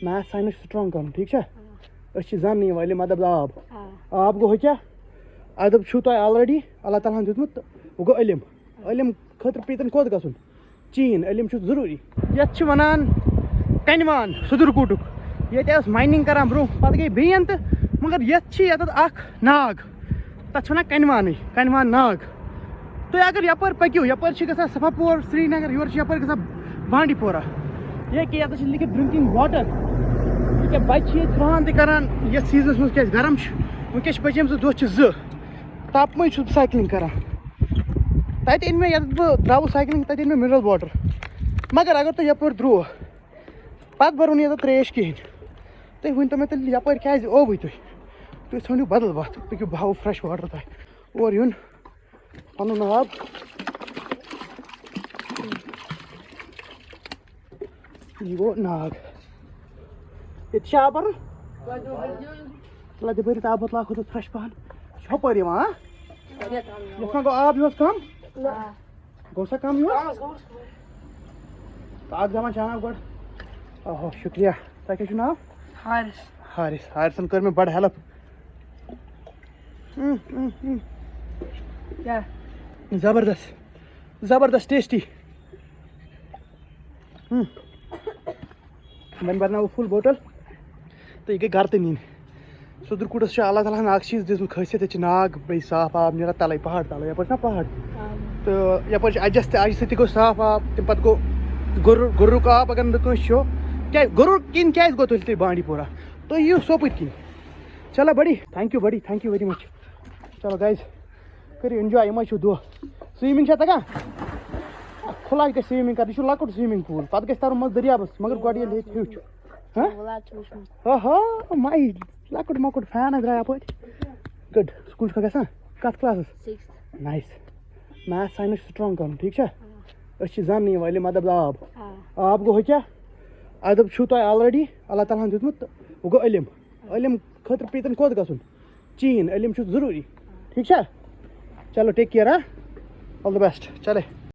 math science strong کرُن ٹھیک چھا أسۍ چھِ زاننہٕ یِوان علم ادب آب آب گوٚو ہُہ کیٛاہ ادب چھُو تۄہہِ آلریڈی اللہ تعالیٰ ہن دیُتمُت تہٕ وۄنۍ گوٚو علم علم خٲطرٕ پیٚتن کوٚت گژھُن چیٖن علم چھُ ضروٗری یتھ چھِ وَنان کنوان سُدرکوٹُک ییٚتہِ ٲس ماینِنٛگ کران برٛونٛہہ پتہٕ گٔے بیٚیَن تہٕ مگر یتھ چھِ ییٚتٮ۪تھ اکھ ناگ تتھ چھِ وَنان کنوانٕے کنوان ناگ تُہۍ اگر یپٲرۍ پٔکِو یپٲرۍ چھِ گژھان صفاپور سرینگر یورٕ چھِ یپٲرۍ گژھان بانڈی پورہ یہ کہ ییٚتٮ۪تھ چھِ لیکھِتھ ڈرٛنٛکِنٛگ واٹر ییٚکیٛاہ بچہِ چھِ ییٚتہِ سرٛان تہِ کران یتھ سیٖزنس منٛز کیٛازِ گرم چھُ وٕنکٮ۪س چھِ بچیمژٕ دۄہ چھِ 2 تاپہٕ منٛز چھُس بہٕ سایکلِنٛگ کران تتہِ أنۍ مےٚ ییٚتٮ۪تھ بہٕ درٛاوُس سایکلِنٛگ تتہِ أنۍ مےٚ مِنرل واٹر مگر اگر تُہۍ یپٲرۍ درٛوو پتہٕ بھرو نہٕ ییٚتٮ۪تھ ترٛیش کِہیٖنۍ تُہۍ ؤنۍتو مےٚ تیٚلہِ یپٲرۍ کیٛازِ آوٕے تُہۍ ژھٲنٛڈِو بدل وتھ پٔکِو بہٕ ہاوو فرٛٮ۪ش واٹر تۄہہِ اورٕ یُن پنُن آب یہِ گوٚو ناگ ییٚتہِ چھِ آب بھرُن تُلہٕ دِ بٔرِتھ آب بوتل اکھ ہوٚتُتھ فرٛٮ۪ش پہن یہِ چھُ ہُپٲرۍ یِوان یَتھ ما گوٚو آب یِہُس کم گوٚو سا کم یِہُس اکھ دپان چاناو گۄڈٕ اوہو شُکریہ تۄہہِ کیٛاہ چھُو ناو حارِث حارِثن کٔر مےٚ بڑٕ ہٮ۪لٕپ زبردست ٹیسٹی وۄنۍ برناوو فُل بوٹل تہٕ یہِ گٔے گرٕ تہِ نِنۍ سُدرکوٹس چھُ اللہ تعالیٰ ہن اکھ چیٖز دِژمٕژ خٲصیت ییٚتہِ چھِ ناگ بیٚیہِ صاف آب نیران تلے پہاڑ تلے یپٲرۍ چھُنہ پہاڑ تہٕ یپٲرۍ چھِ اجس تہِ اجہِ سۭتۍ تہِ گوٚو صاف آب تَمہِ پتہٕ گوٚو گُرُک آب اگر نہٕ کٲنٛسہِ چھُ کیٛازِ گُرُر کِنۍ کیٛازِ گوٚو تیٚلہِ تُہۍ بانڈی پورہ تُہۍ یِیِو سوپٕرۍ کِنۍ چلو بڑی تھینک یوٗ ویری مچ چلو گایز کٔرِو اِنجاے یِمے چھُو دۄہ سُومِنٛگ چھا تگان کھُلا گژھِ سُومِنٛگ کرٕنۍ یہِ چھُ لۄکُٹ سُومِنٛگ پوٗل پتہٕ گژھِ ترُن منٛزٕ دٔریابس مگر گۄڈٕ ییٚلہِ ییٚتہِ ہیوٚچھ مے لۄکُٹ مۄکُٹ فین درٛاو یپٲرۍ گُڈ سکوٗل چھُکھا گژھان کتھ classes nice math science strong کرُن ٹھیک چھا أسۍ چھِ زاننہٕ یِوان علم ادب آب گوٚو ہُہ کیٛاہ ادب چھُو تۄہہِ آلریڈی اللہ تعالیٰ ہن دیُتمُت تہٕ وۄنۍ گوٚو علم علم خٲطرٕ پیٚتن کوٚت گژھُن چیٖن علم چھُ ضروٗری ٹھیک چھا چلو take care all the best چلے